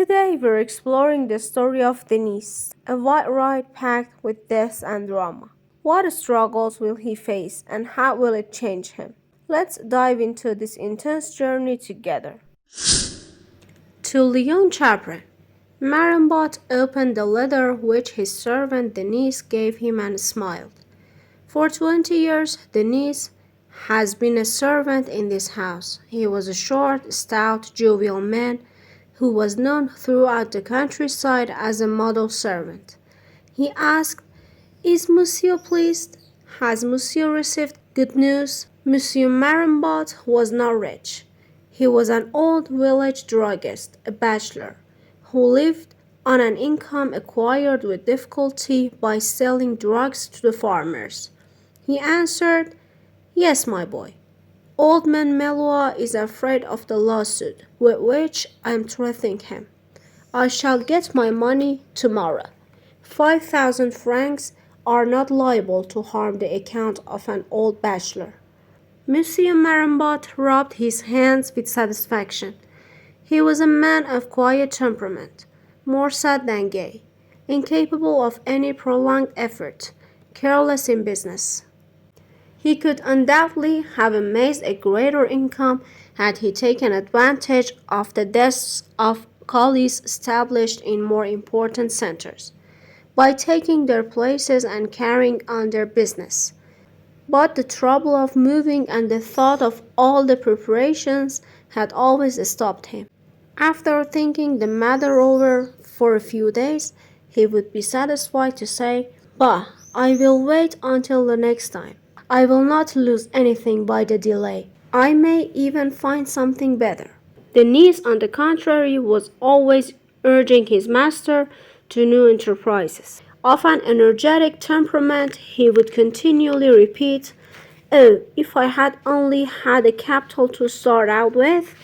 Today we're exploring the story of Denis, a wild ride packed with death and drama. What struggles will he face and how will it change him? Let's dive into this intense journey together. To Leon Chaprin, Marambot opened the letter which his servant Denis gave him and smiled. For 20 years, Denis has been a servant in this house. He was a short, stout, jovial man who was known throughout the countryside as a model servant. He asked, "Is Monsieur pleased? Has Monsieur received good news?" Monsieur Marambot was not rich. He was an old village druggist, a bachelor, who lived on an income acquired with difficulty by selling drugs to the farmers. He answered, "Yes, my boy. Old man Melois is afraid of the lawsuit with which I am threatening him. I shall get my money tomorrow. 5,000 francs are not liable to harm the account of an old bachelor." Monsieur Marambot rubbed his hands with satisfaction. He was a man of quiet temperament, more sad than gay, incapable of any prolonged effort, careless in business. He could undoubtedly have amassed a greater income had he taken advantage of the desks of colleagues established in more important centers, by taking their places and carrying on their business. But the trouble of moving and the thought of all the preparations had always stopped him. After thinking the matter over for a few days, he would be satisfied to say, "Bah, I will wait until the next time. I will not lose anything by the delay. I may even find something better." Denis, on the contrary, was always urging his master to new enterprises. Of an energetic temperament, he would continually repeat, "Oh, if I had only had a capital to start out with,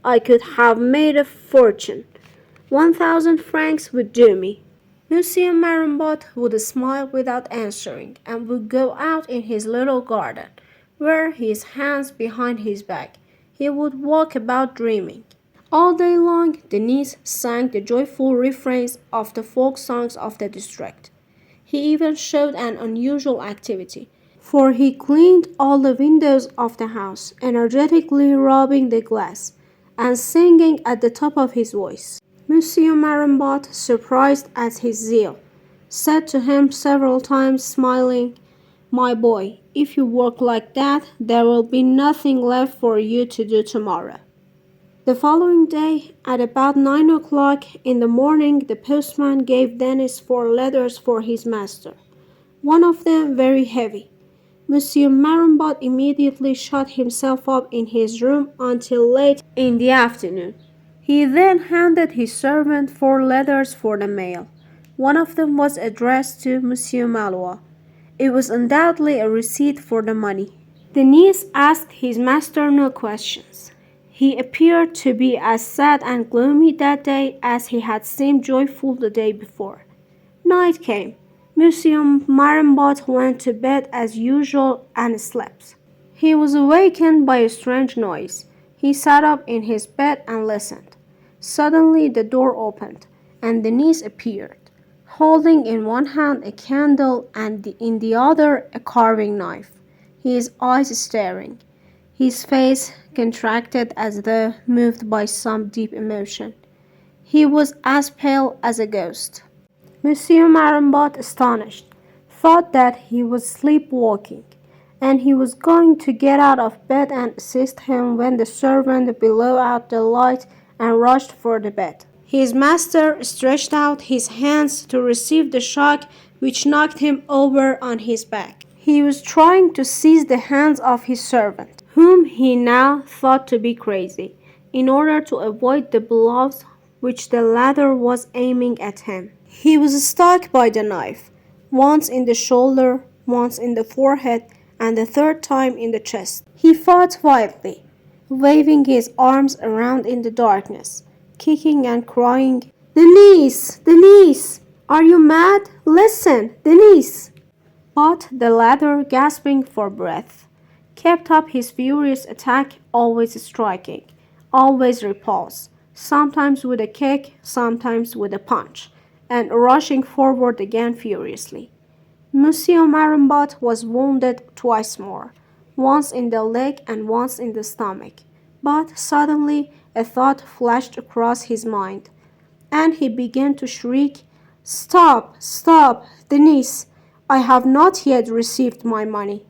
I could have made a fortune. 1,000 francs would do me." Monsieur Marambot would smile without answering and would go out in his little garden, where, his hands behind his back, he would walk about dreaming. All day long, Denis sang the joyful refrains of the folk songs of the district. He even showed an unusual activity, for he cleaned all the windows of the house, energetically rubbing the glass and singing at the top of his voice. Monsieur Marambot, surprised at his zeal, said to him several times, smiling, "My boy, if you work like that, there will be nothing left for you to do tomorrow." The following day, at about 9 o'clock in the morning, the postman gave Denis 4 letters for his master, one of them very heavy. Monsieur Marambot immediately shut himself up in his room until late in the afternoon. He then handed his servant 4 letters for the mail. One of them was addressed to Monsieur Melois. It was undoubtedly a receipt for the money. Denis asked his master no questions. He appeared to be as sad and gloomy that day as he had seemed joyful the day before. Night came. Monsieur Marambot went to bed as usual and slept. He was awakened by a strange noise. He sat up in his bed and listened. Suddenly the door opened, and Denis appeared, holding in one hand a candle and in the other a carving knife, his eyes staring, his face contracted as though moved by some deep emotion. He was as pale as a ghost. Monsieur Marambot, astonished, thought that he was sleepwalking, and he was going to get out of bed and assist him when the servant blew out the light and rushed for the bed. His master stretched out his hands to receive the shock which knocked him over on his back. He was trying to seize the hands of his servant, whom he now thought to be crazy, in order to avoid the blows which the latter was aiming at him. He was struck by the knife, once in the shoulder, once in the forehead, and the third time in the chest. He fought wildly, waving his arms around in the darkness, kicking and crying, "Denis! Denis! Are you mad? Listen, Denis!" But the latter, gasping for breath, kept up his furious attack, always striking, always repulsed, sometimes with a kick, sometimes with a punch, and rushing forward again furiously. Monsieur Marimbot was wounded twice more, once in the leg and once in the stomach. But suddenly a thought flashed across his mind, and he began to shriek, "Stop! Stop! Denis! I have not yet received my money."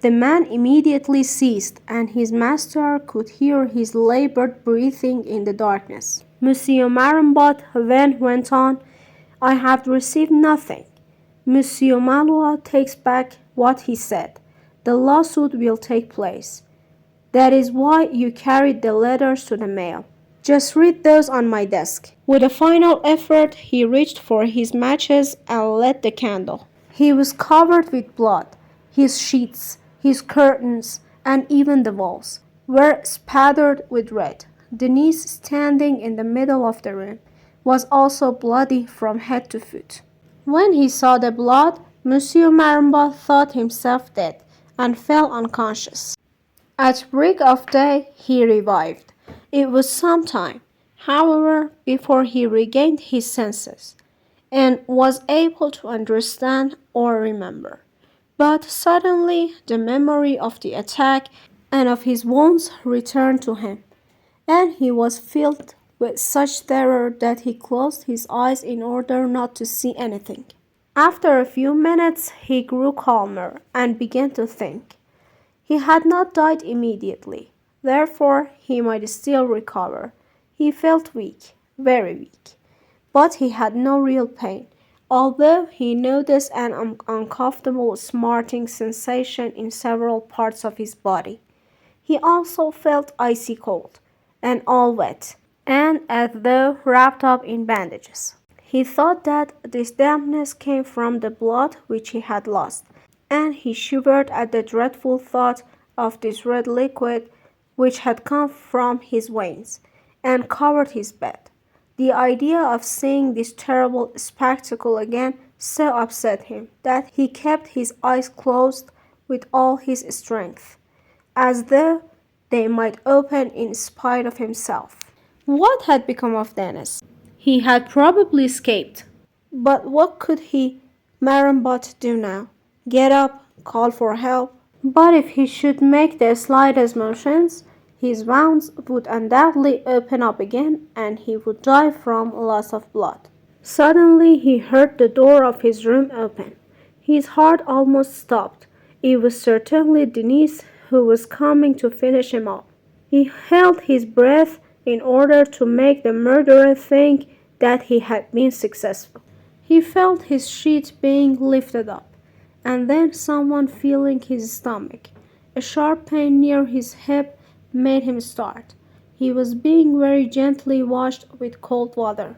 The man immediately ceased, and his master could hear his labored breathing in the darkness. Monsieur Marimbot then went on, "I have received nothing. Monsieur Malloy takes back what he said. The lawsuit will take place. That is why you carried the letters to the mail. Just read those on my desk." With a final effort, he reached for his matches and lit the candle. He was covered with blood. His sheets, his curtains, and even the walls were spattered with red. Denise, standing in the middle of the room, was also bloody from head to foot. When he saw the blood, Monsieur Marimbot thought himself dead and fell unconscious. At break of day, he revived. It was some time, however, before he regained his senses and was able to understand or remember. But suddenly, the memory of the attack and of his wounds returned to him, and he was filled with such terror that he closed his eyes in order not to see anything. After a few minutes, he grew calmer and began to think. He had not died immediately, therefore he might still recover. He felt weak, very weak, but he had no real pain, although he noticed an uncomfortable smarting sensation in several parts of his body. He also felt icy cold, and all wet, and as though wrapped up in bandages. He thought that this dampness came from the blood which he had lost, and he shivered at the dreadful thought of this red liquid which had come from his veins and covered his bed. The idea of seeing this terrible spectacle again so upset him that he kept his eyes closed with all his strength, as though they might open in spite of himself. What had become of Denis? He had probably escaped. But what could he, Marimbot, do now? Get up, call for help? But if he should make the slightest motions, his wounds would undoubtedly open up again and he would die from loss of blood. Suddenly he heard the door of his room open. His heart almost stopped. It was certainly Denis who was coming to finish him off. He held his breath in order to make the murderer think that he had been successful. He felt his sheet being lifted up, and then someone feeling his stomach. A sharp pain near his hip made him start. He was being very gently washed with cold water.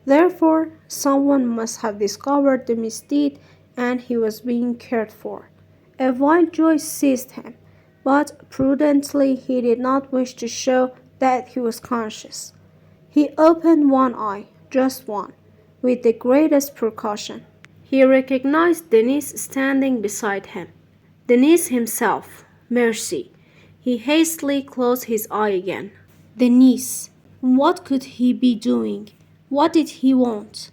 Therefore, someone must have discovered the misdeed, and he was being cared for. A wild joy seized him, but prudently he did not wish to show that he was conscious. He opened one eye, just one, with the greatest precaution. He recognized Denis standing beside him. Denis himself. Mercy. He hastily closed his eye again. Denis. What could he be doing? What did he want?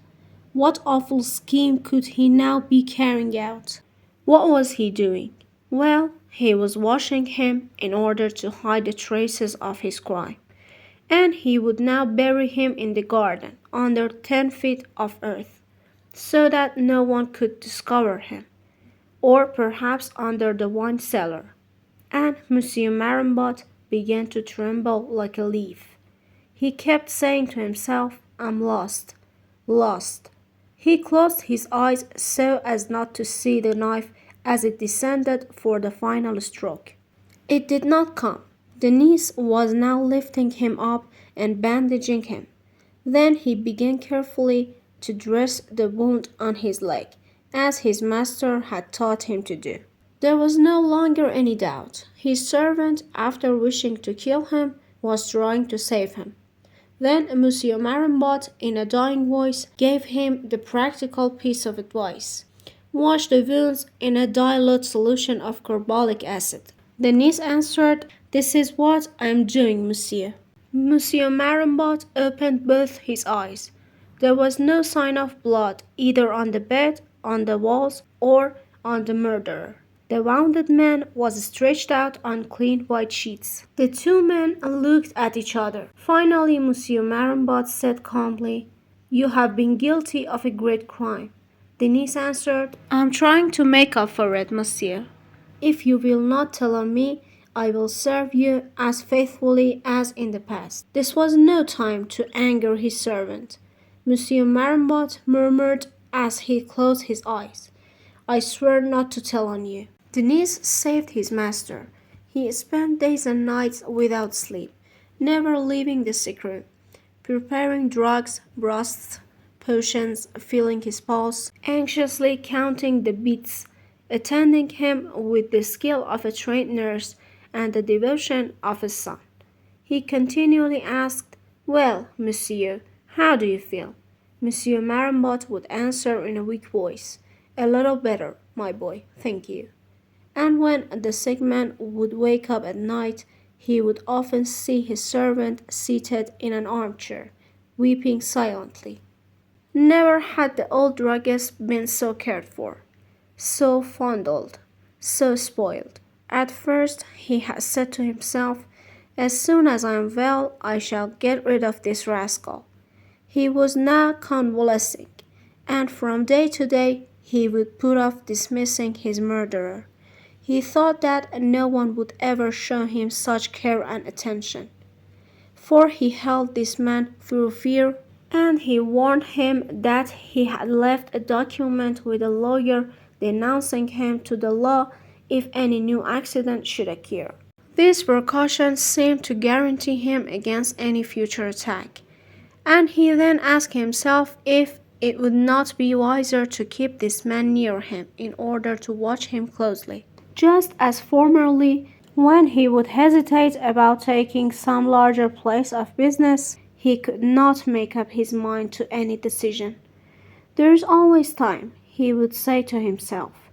What awful scheme could he now be carrying out? What was he doing? Well, he was washing him in order to hide the traces of his crime, and he would now bury him in the garden under 10 feet of earth, so that no one could discover him, or perhaps under the wine cellar. And Monsieur Marimbot began to tremble like a leaf. He kept saying to himself, "I'm lost, lost." He closed his eyes so as not to see the knife as it descended for the final stroke. It did not come. Denis was now lifting him up and bandaging him. Then he began carefully to dress the wound on his leg, as his master had taught him to do. There was no longer any doubt. His servant, after wishing to kill him, was trying to save him. Then Monsieur Marimbot, in a dying voice, gave him the practical piece of advice. Wash the wounds in a dilute solution of carbolic acid. Denis answered, "This is what I am doing, monsieur." Monsieur Marambot opened both his eyes. There was no sign of blood either on the bed, on the walls, or on the murderer. The wounded man was stretched out on clean white sheets. The two men looked at each other. Finally, Monsieur Marambot said calmly, "You have been guilty of a great crime." Denis answered, "I am trying to make up for it, monsieur. If you will not tell on me, I will serve you as faithfully as in the past." This was no time to anger his servant. Monsieur Marmot murmured as he closed his eyes, "I swear not to tell on you." Denis saved his master. He spent days and nights without sleep, never leaving the sick room, preparing drugs, broths, potions, feeling his pulse, anxiously counting the beats, attending him with the skill of a trained nurse and the devotion of a son. He continually asked, "Well, monsieur, how do you feel?" Monsieur Marambot would answer in a weak voice, "A little better, my boy, thank you." And when the sick man would wake up at night, he would often see his servant seated in an armchair, weeping silently. Never had the old druggist been so cared for, so fondled, so spoiled. At first he had said to himself, "As soon as I am well, I shall get rid of this rascal." He was now convalescing, and from day to day he would put off dismissing his murderer. He thought that no one would ever show him such care and attention, for he held this man through fear, and he warned him that he had left a document with a lawyer denouncing him to the law if any new accident should occur. These precautions seemed to guarantee him against any future attack, and he then asked himself if it would not be wiser to keep this man near him in order to watch him closely. Just as formerly, when he would hesitate about taking some larger place of business, he could not make up his mind to any decision. "There is always time," he would say to himself.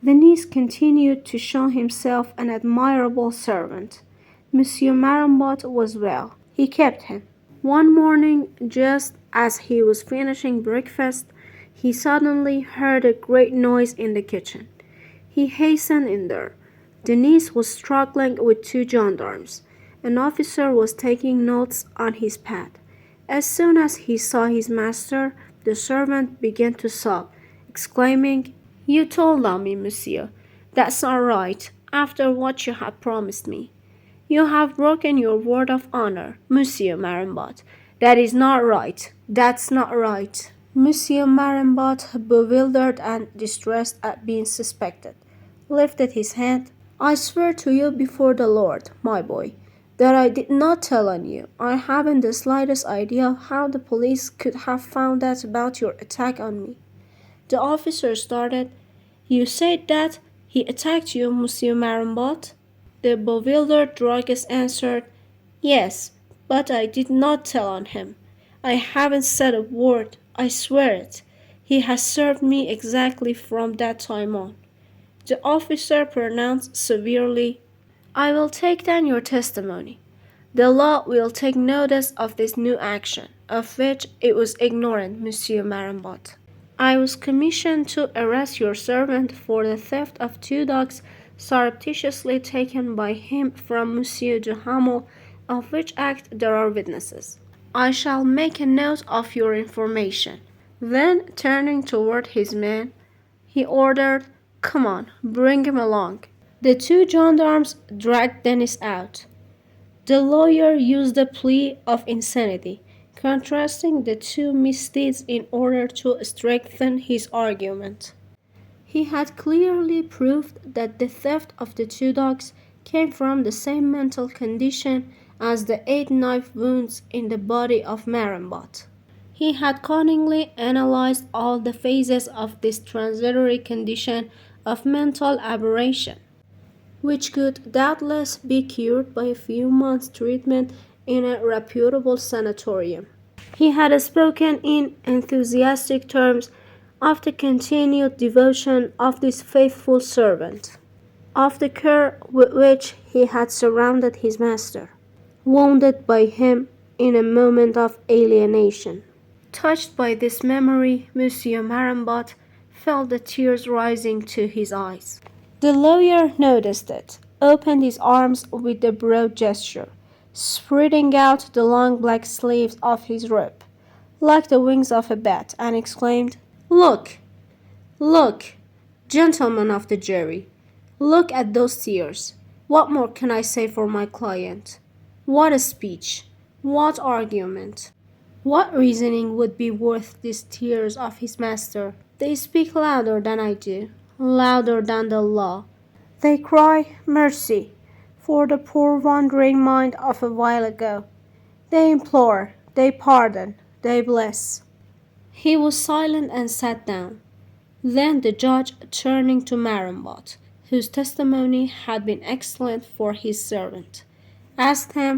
Denis continued to show himself an admirable servant. Monsieur Marambot was well. He kept him. One morning, just as he was finishing breakfast, he suddenly heard a great noise in the kitchen. He hastened in there. Denis was struggling with two gendarmes. An officer was taking notes on his pad. As soon as he saw his master, the servant began to sob, exclaiming, "You told on me, monsieur. That's not right, after what you have promised me. You have broken your word of honor, Monsieur Marambot. That is not right. That's not right." Monsieur Marambot, bewildered and distressed at being suspected, lifted his hand. "I swear to you before the Lord, my boy, that I did not tell on you. I haven't the slightest idea how the police could have found out about your attack on me." The officer started. "You said that he attacked you, Monsieur Marambot?" The bewildered druggist answered, "Yes, but I did not tell on him. I haven't said a word, I swear it. He has served me exactly from that time on." The officer pronounced severely, "I will take down your testimony. The law will take notice of this new action, of which it was ignorant, Monsieur Marambot. I was commissioned to arrest your servant for the theft of two dogs surreptitiously taken by him from Monsieur Duhamel, of which act there are witnesses. I shall make a note of your information." Then, turning toward his men, he ordered, "Come on, bring him along." The two gendarmes dragged Denis out. The lawyer used the plea of insanity, contrasting the two misdeeds in order to strengthen his argument. He had clearly proved that the theft of the two dogs came from the same mental condition as the 8 knife wounds in the body of Marambot. He had cunningly analyzed all the phases of this transitory condition of mental aberration, which could doubtless be cured by a few months' treatment in a reputable sanatorium. He had spoken in enthusiastic terms of the continued devotion of this faithful servant, of the care with which he had surrounded his master. wounded by him in a moment of alienation. Touched by this memory, Monsieur Marambot felt the tears rising to his eyes. The lawyer noticed it, opened his arms with a broad gesture, spreading out the long black sleeves of his robe, like the wings of a bat, and exclaimed, "Look! Look! Gentlemen of the jury, look at those tears. What more can I say for my client? What a speech! What argument! What reasoning would be worth these tears of his master? They speak louder than I do, louder than the law. They cry mercy for the poor wandering mind of a while ago. They implore, they pardon, they bless." He was silent and sat down. Then the judge, turning to Marambot, whose testimony had been excellent for his servant, asked him,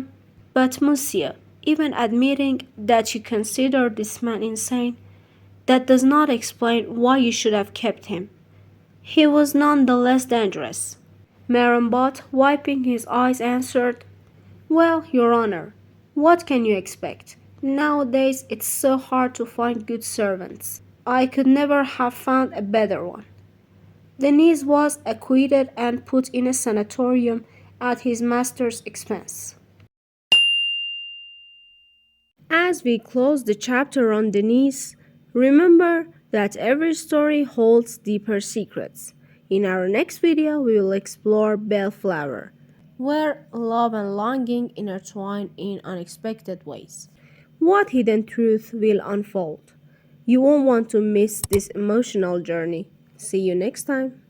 "But, monsieur, even admitting that you consider this man insane, that does not explain why you should have kept him. He was none the less dangerous." Marambot, wiping his eyes, answered, "Well, your honor, what can you expect? Nowadays it's so hard to find good servants. I could never have found a better one." Denis was acquitted and put in a sanatorium at his master's expense. As we close the chapter on Denis, remember that every story holds deeper secrets. In our next video, we will explore Bellflower, where love and longing intertwine in unexpected ways. What hidden truth will unfold? You won't want to miss this emotional journey. See you next time.